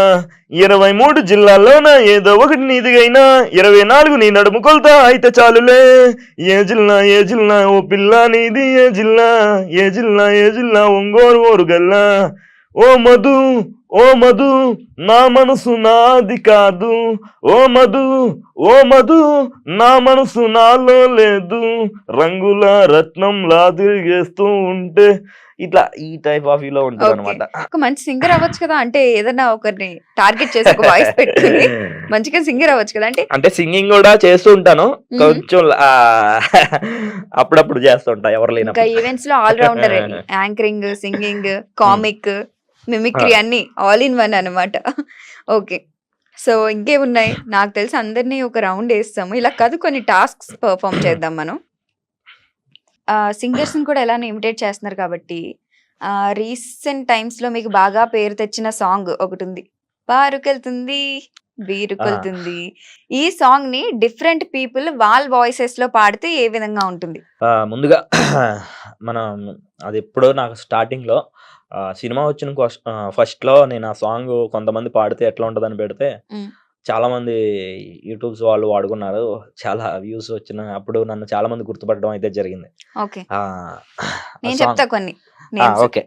Speaker 5: 23 జిల్లాల్లోన ఏదో ఒకటి నీదిగైనా 24 నీ నడుము కొల్తా అయితే చాలులే, ఏ జిల్లా ఓ పిల్ల నీది ఏ జిల్లా, ఏ జిల్లా ఒంగోరు ఓరు గల్లా, ఓ మధు ఓ మధు నా మనసు నాది కాదు, ఓ మధు నా మనసు నాలో లేదు, రంగుల రత్నంలా తిరిగేస్తూ ఉంటే. ఇట్లా ఈ టైప్ ఆఫ్ లో ఉంటుంది అనమాట.
Speaker 3: ఒక మంచి సింగర్ అవ్వచ్చు కదా, అంటే ఏదైనా ఒకరిని టార్గెట్ చేసి ఒక వాయిస్ పెట్టుకుని మంచిగా సింగర్ అవ్వచ్చు కదా.
Speaker 4: అంటే సింగింగ్ కూడా చేస్తూ ఉంటాను, కొంచెం అప్పుడప్పుడు చేస్తుంటా ఎవరు లేనప్పుడు.
Speaker 3: ఇంకా ఈవెంట్స్ లో ఆల్ రౌండర్ అండి, యాంకరింగ్, సింగింగ్, కామిక్, మిమిక్రీ అన్ని ఆల్ ఇన్ వన్ అనమాట. ఓకే, సో ఇంకేమున్నాయి? నాకు తెలిసి అందరినీ ఒక రౌండ్ వేస్తాము, ఇలా కాదు కొన్ని టాస్క్స్ పర్ఫామ్ చేద్దాం మనం. సింగర్స్ ని కూడా ఎలానే ఇమిటేట్ చేస్తున్నారు కాబట్టి రీసెంట్ టైమ్స్ లో మీకు బాగా పేరు తెచ్చిన సాంగ్ ఒకటి ఉంది, బారుకెళ్తుంది బీరుకెళ్తుంది. ఈ సాంగ్ ని డిఫరెంట్ పీపుల్ వాళ్ళ వాయిసెస్ లో పాడితే ఏ విధంగా ఉంటుంది?
Speaker 4: ముందుగా మనం అది ఎప్పుడో నాకు స్టార్టింగ్ లో సినిమా వచ్చిన ఫస్ట్ లో నేను ఆ సాంగ్ కొంతమంది పాడితే ఎట్లా ఉంటదని పెడితే చాలా మంది యూట్యూబ్స్ వాళ్ళు వాడుకున్నారు, చాలా వ్యూస్ వచ్చిన. అప్పుడు నన్ను చాలా మంది గుర్తుపట్టడం అయితే జరిగింది.
Speaker 3: ఓకే, నేను చెప్తా కొన్ని.
Speaker 4: ఓకే,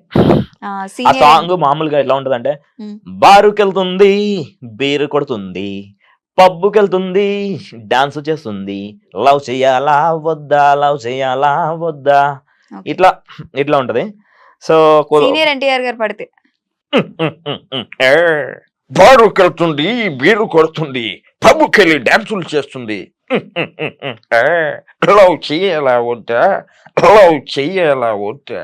Speaker 4: ఆ సాంగ్ మామూలుగా ఎట్లా ఉంటదంటే, బారుకెళ్తుంది బీరు కొడుతుంది, పబ్బుకెళ్తుంది డాన్స్ చేస్తుంది, లవ్ చెయ్యాలా వద్దా, లవ్ చెయ్యాలా వద్దా, ఇట్లా ఇట్లా ఉంటది. సో
Speaker 3: సీనియర్ ఎన్టీఆర్ గారు పడితే,
Speaker 6: బారుకెళ్తుంది బీరు కొడుతుంది, పబ్బుకెళ్ళి డాన్సులు చేస్తుంది, లవ్ చెయ్యాలా వద్దా, లవ్ చెయ్యాలా వద్దా.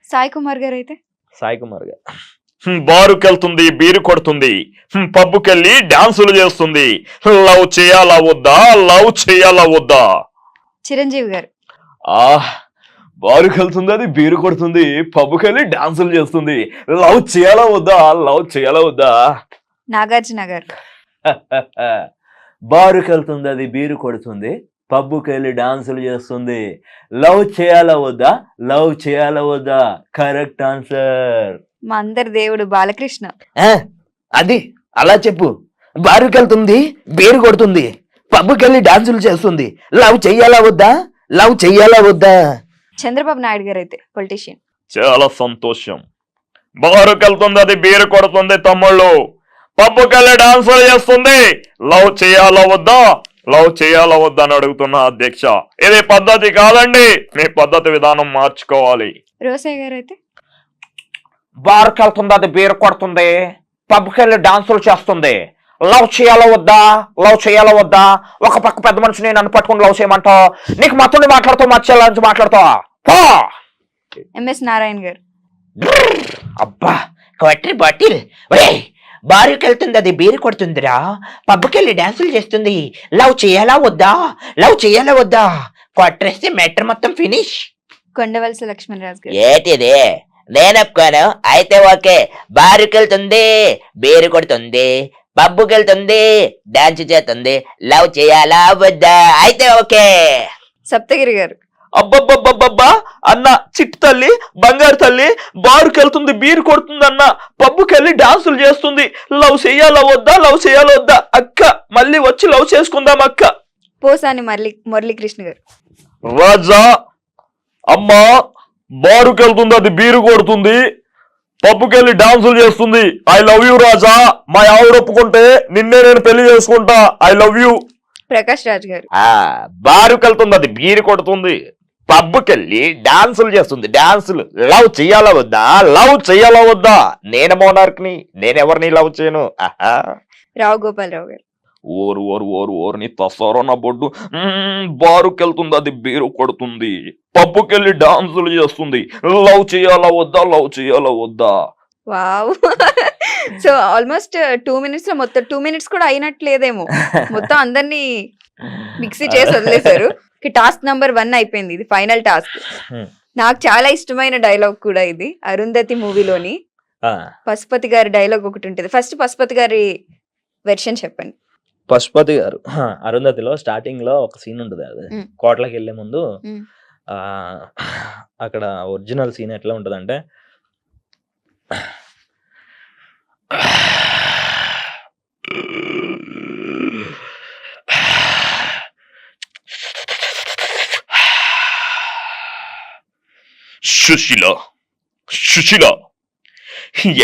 Speaker 3: సాయి కుమార్ గారు అయితే,
Speaker 4: సాయి కుమార్ గారు
Speaker 5: బారుకెళ్తుంది బీరు కొడుతుంది, పబ్బుకెళ్ళి డాన్సులు చేస్తుంది, లవ్ చేయాలా వద్దా, లవ్ చేయాలా వద్దా.
Speaker 3: చిరంజీవి గారు,
Speaker 5: బారుకెళ్తుంది అది బీరు కొడుతుంది, పబ్బుకెళ్ళి డాన్సులు చేస్తుంది, లవ్ చేయాలా వద్దా, లవ్ చేయాలా వద్దా.
Speaker 3: నాగార్జున గారు,
Speaker 2: బారుకెళ్తుంది అది బీరు కొడుతుంది, పబ్బుకి వెళ్ళి డాన్సులు చేస్తుంది. లవ్ చేయాలా వద్దా? లవ్ చేయాలా వద్దా? Correct answer.
Speaker 3: మా అందరి దేవుడు బాలకృష్ణ.
Speaker 6: అది అలా చెప్పు. బారుకి వెళ్తుంది, బీరు కొడుతుంది, పబ్బుకి వెళ్ళి డాన్సులు చేస్తుంది. లవ్ చెయ్యాలా వద్దా? లవ్ చెయ్యాలా వద్దా?
Speaker 3: చంద్రబాబు నాయుడు గారు అయితే పొలిటీషియన్.
Speaker 5: చాలా సంతోషం. బారుకెళ్తుంది, అది బీరు కొడుతుంది తమ్ముళ్ళు. పబ్బుకెళ్ళి డాన్సులు చేస్తుంది. లవ్ చేయాలా వద్దా? లవ్ చేయాలా వద్దా అని అడుగుతున్నా అధ్యక్ష. ఇది పద్ధతి కాదండి. మీ పద్ధతి విధానం మార్చుకోవాలి.
Speaker 3: రోసయ్య గారు అయితే
Speaker 6: బారుకి వెళ్తుంది, అది బీరు కొడుతుంది, పబ్కి వెళ్ళి డాన్సులు చేస్తుంది. లవ్ చేయాలా వద్దా? లవ్ చేయాలా వద్దా? ఒక పక్క పెద్ద మనిషిని నన్ను పట్టుకుని లవ్ చేయమంటావు? నీకు మత్తుండి మాట్లాడుతావు, మర్చేలా నుంచి మాట్లాడతావా?
Speaker 3: ఎంఎస్ నారాయణ గారు.
Speaker 6: అబ్బా క్వార్టర్ బాటిల్. బారుకి వెళ్తుంది, అది బీరు కొడుతుందిరా, పబ్కి వెళ్ళి డాన్సులు చేస్తుంది. లవ్ చేయాలా వద్దా? లవ్ చేయాలా వద్దా? క్వార్టర్ వేస్తే మ్యాటర్ మొత్తం ఫినిష్.
Speaker 3: కొండవలస లక్ష్మణరాజు గారు.
Speaker 2: ఏటిది? నేనొప్పుకోను. అయితే ఓకే. బారుకి వెళ్తుంది, బీరు కొడుతుంది, పబ్బుకి వెళ్తుంది, డాన్స్ చేస్తుంది. లవ్ చేయాలా వద్దా? అయితే ఓకే.
Speaker 3: సప్తగిరి గారు.
Speaker 6: అబ్బబ్బబ్బబ్బబ్బా అన్న, చిట్టి తల్లి, బంగారు తల్లి, బారుకి వెళ్తుంది, బీరు కొడుతుంది అన్న, పబ్బుకి వెళ్ళి డాన్సులు చేస్తుంది. లవ్ చేయాలా వద్దా? లవ్ చేయాలా వద్దా? అక్క మళ్ళీ వచ్చి లవ్ చేసుకుందాం అక్క.
Speaker 3: పోసాని మురళీకృష్ణ గారు.
Speaker 5: రాజా, అమ్మా, బారుకెళ్తుంది, అది బీరు కొడుతుంది, పబ్బుకెళ్ళి డాన్సులు చేస్తుంది. ఐ లవ్ యూ రాజా. మా ఆవిడ ఒప్పుకుంటే నిన్నే నేను పెళ్లి చేసుకుంటా. I love you.
Speaker 3: Prakash Raj గారు.
Speaker 5: బారుకెళ్తుంది, అది బీరు కొడుతుంది, పబ్బుకెళ్ళి డాన్సులు చేస్తుంది. డాన్సులు. లవ్ చెయ్యాలా వద్దా? లవ్ చెయ్యాలా వద్దా? నేను మోనార్క్ని, నేనెవరిని లవ్ చేయను.
Speaker 3: రావు గోపాలరావు గారు.
Speaker 5: ఓరు నీ తసారో నా బొడ్డు. బారుకెళ్తుంది, అది బీరు కొడుతుంది, పబ్బుకెళ్ళి డాన్సులు చేస్తుంది. లవ్ చేయాలా వద్దా? లవ్ చేయాలా వద్దా?
Speaker 3: వావ్. సో ఆల్మోస్ట్ 2 minutes లో మొత్తం 2 minutes కూడా అయినట్లేదేమో, మొత్తం అందరినీ మిక్సీ చేసి వదిలేశారు. టాస్క్ నెంబర్ 1 అయిపోయింది. ఇది ఫైనల్ టాస్క్. నాకు చాలా ఇష్టమైన డైలాగ్ కూడా ఇది. అరుంధతి మూవీలోని పశుపతి గారి డైలాగ్ ఒకటి ఉంటుంది. ఫస్ట్ పశుపతి గారి వెర్షన్ చెప్పండి.
Speaker 4: పశుపతి గారు అరుంధతిలో స్టార్టింగ్ లో ఒక సీన్ ఉంటుంది. అది కోటలకు వెళ్లే ముందు అక్కడ ఒరిజినల్ సీన్ ఎట్లా ఉంటదంటే,
Speaker 5: సుశీల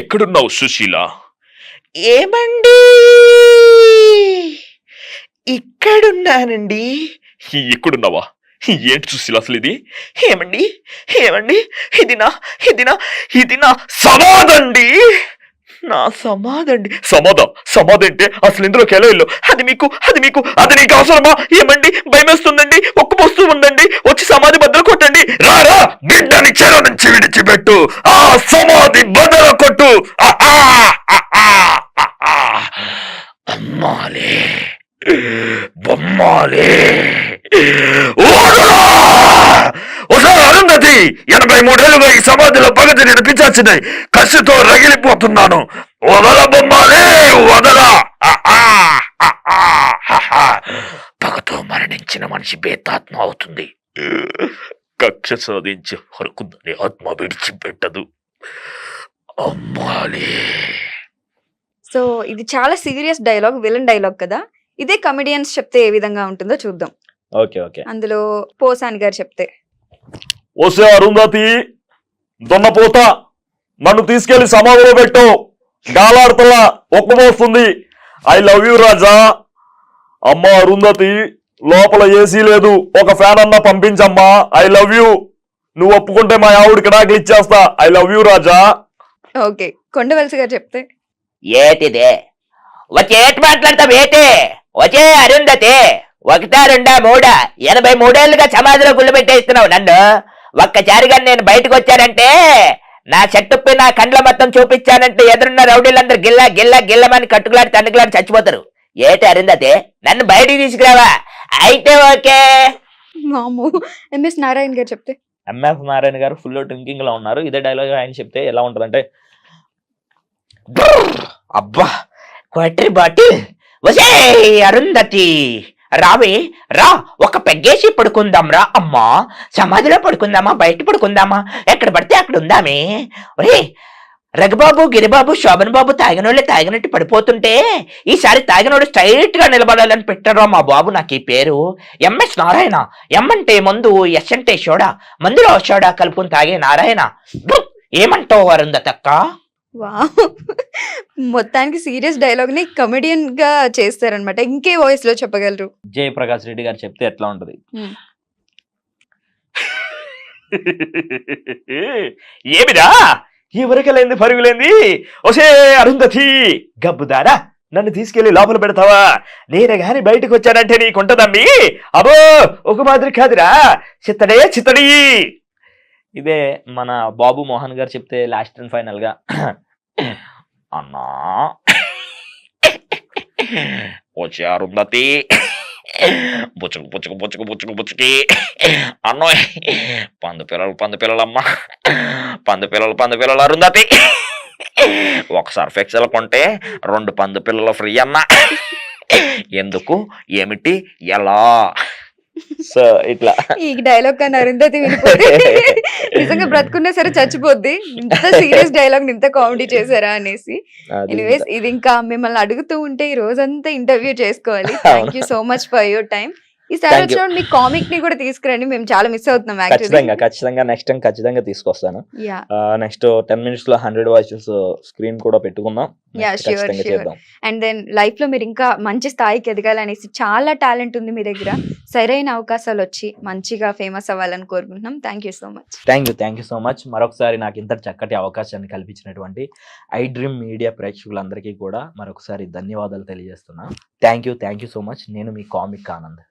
Speaker 5: ఎక్కడున్నావు సుశీల?
Speaker 6: ఏమండి, ఇక్కడున్నానండి.
Speaker 5: ఎక్కడున్నావా? ఏంటి సుశీల అసలు ఇది?
Speaker 6: ఏమండి, ఇది నా సమాధండి. నా సమాధండి.
Speaker 5: సమాధి అంటే అసలు ఇందులోకి ఎలా వెళ్ళు? అది నీకు అవసరమా? ఏమండి, భయమేస్తుందండి, ఒక్కపోస్తూ ఉందండి, వచ్చి సమాధి బద్దలు కొట్టండి. రారా, బిడ్డని చెర నుంచి విడిచిపెట్టు, ఆ సమాధి బద్దలు కొట్టు. అమ్మాలే బొమ్మాలే. అరుంధతి, 83 ఏళ్ళుగా ఈ సమాధిలో పగతి నేను పిచ్చాల్సినాయి. కసితో రగిలిపోతున్నాను. వదల బొమ్మాలే, వదల. పగతో మరణించిన మనిషి బేతాత్మ అవుతుంది. కక్ష సాధించి హరుకుందని ఆత్మ విడిచిపెట్టదు. అమ్మాలే.
Speaker 3: సో ఇది చాలా సీరియస్ డైలాగ్, విలన్ డైలాగ్ కదా. ఇదే కమెడియన్స్ చెప్తే ఏ విధంగా ఉంటుందో చూద్దాం.
Speaker 4: Okay okay.
Speaker 3: అందులో పోసాని గారు చెప్తే,
Speaker 5: ఓసే అరుంధతి దొన్నపోతా, నన్ను తీసుకెళ్లి సమాధిలో పెట్టు. గాలాడుతలా, ఒక్కమోస్తుంది. ఐ లవ్ యూ రాజా. అమ్మ అరుంధతి, లోపల ఏసీ లేదు, ఒక ఫ్యాన్ అన్నా పంపించమ్మా. I love you. నువ్వు ఒప్పుకుంటే మా ఆవిడికి నాకు ఇచ్చేస్తా. I love you Raja.
Speaker 3: Okay. Kondavalasa గారు చెప్తే,
Speaker 2: ఏటిదే? వచ్చేటి మాట్లాడతావు? ఏటి వచ్చే అరుంధతి? 1, 2, 3 83 ఏళ్ళుగా సమాధిలో గుళ్ళు పెట్టేస్తున్నావు నన్ను. ఒక్కసారిగా నేను బయటకు వచ్చానంటే, నా చెట్టుప్పి నా కండ్ల మొత్తం చూపించానంటే ఎదురున్న రౌడీలందరూ గిల్లమని కట్టుకులాడి తండ్రులాడి చచ్చిపోతారు. ఏటి అరుంధతి, నన్ను బయటికి తీసుకురావా? అయితే ఓకే.
Speaker 3: మాము. ఎంఎస్ నారాయణ గారు చెప్తే,
Speaker 4: ఎంఎస్ నారాయణ గారు ఫుల్ డ్రింకింగ్ లో ఉన్నారు. ఇదే డైలాగ్ ఆయన చెప్తే ఎలా ఉంటదంటే,
Speaker 6: అబ్బా క్వార్టర్ బాటిల్. వసే అరుంధతి, రావే రా, ఒక పెగ్గేసి పడుకుందాం రా. అమ్మా సమాధిలో పడుకుందామా, బయట పడుకుందామా, ఎక్కడ పడితే అక్కడ ఉందామే. ఒరే రఘుబాబు, గిరిబాబు, శోభన్ బాబు తాగినోళ్ళే తాగినట్టు పడిపోతుంటే ఈసారి తాగినోడు స్ట్రైట్ గా నిలబడాలని పెట్టారా మా బాబు నాకు ఈ పేరు. ఎంఎస్ నారాయణ. ఎం అంటే మందు, ఎస్ అంటే సోడా, మందులో సోడా కలుపుని తాగే నారాయణ. ఏమంటావు అరుంధతక్క?
Speaker 3: వావ్! మొత్తానికి సీరియస్ డైలాగ్ ని కమెడియన్ గా చేస్తారనమాట. ఇంకే వాయిస్ లో చెప్పగలరు?
Speaker 4: జయప్రకాష్ రెడ్డి గారు చెప్తే ఎట్లా ఉంటది?
Speaker 5: ఏమిరా ఈ ఉరకలేంది పరుగులేంది? ఒసే అరుంధతి గబ్బుదారా, నన్ను తీసుకెళ్లి లోపల పెడతావా? నేను గాని బయటకు వచ్చానంటే నీకుంటదమ్మి. అబో ఒక మాదిరి కాదురా, చిత్తడే చిత్తడి.
Speaker 4: ఇదే మన బాబు మోహన్ గారు చెప్తే లాస్ట్ అండ్ ఫైనల్ గా
Speaker 6: అన్నా వచ్చే అరుంధతి బుచ్చుకు బుచ్చుకు బుచ్చుకు బుచ్చుకు బుచ్చుకి అన్నో పందు పిల్లలమ్మ, పందు పిల్లలు అరుంధతి. ఒకసారి ఫెక్సల్ కొంటే 2 పందు పిల్లలు ఫ్రీ అన్న. ఎందుకు, ఏమిటి, ఎలా?
Speaker 4: సో ఇట్లా
Speaker 3: ఈ డైలాగ్ కన్నా అరుంధతి వినిపోతే నిజంగా బ్రతుకున్నా సరే చచ్చిపోద్ది. ఇంత సీరియస్ డైలాగ్ ఇంత కామెడీ చేశారా అనేసి.
Speaker 4: అది
Speaker 3: ఎనీవేస్ ఇది ఇంకా మిమ్మల్ని అడుగుతూ ఉంటే ఈ రోజంతా ఇంటర్వ్యూ చేసుకోవాలి. Thank you so much for your time. ఈసారి
Speaker 4: Thank you.
Speaker 3: వచ్చినప్పుడు మీ కామిక్ ని కూడా తీసుకురండి, మేము చాలా మిస్ అవుతున్నాం
Speaker 4: ఖచ్చితంగా నెక్స్ట్ టైం ఖచ్చితంగా తీసుకొస్తాను.
Speaker 3: యా
Speaker 4: నెక్స్ట్ 10 minutes లో 100 వాయిసెస్ స్క్రీన్ కూడా పెట్టుకుందాం.
Speaker 3: Yeah,
Speaker 4: Next
Speaker 3: sure,
Speaker 4: ఖచ్చితంగా
Speaker 3: sure.
Speaker 4: చేద్దాం.
Speaker 3: అండ్ దెన్ లైఫ్ లో మీరు ఇంకా మంచి స్థాయికి ఎదగాలనేసి చాలా టాలెంట్ ఉంది మీ దగ్గర. సరైన అవకాశాలు వచ్చి మంచిగా ఫేమస్ అవ్వాలని కోరుకుంటున్నాం. Thank you so much.
Speaker 4: Thank you so much. మరొకసారి నాకు ఇంత చక్కటి అవకాశాన్ని కల్పించినటువంటి ఐ డ్రీమ్ మీడియా ప్రేక్షకులందరికీ కూడా మరొకసారి ధన్యవాదాలు తెలియజేస్తున్నా. Thank you so much. నేను మీ కామిక్ ఆనంద్.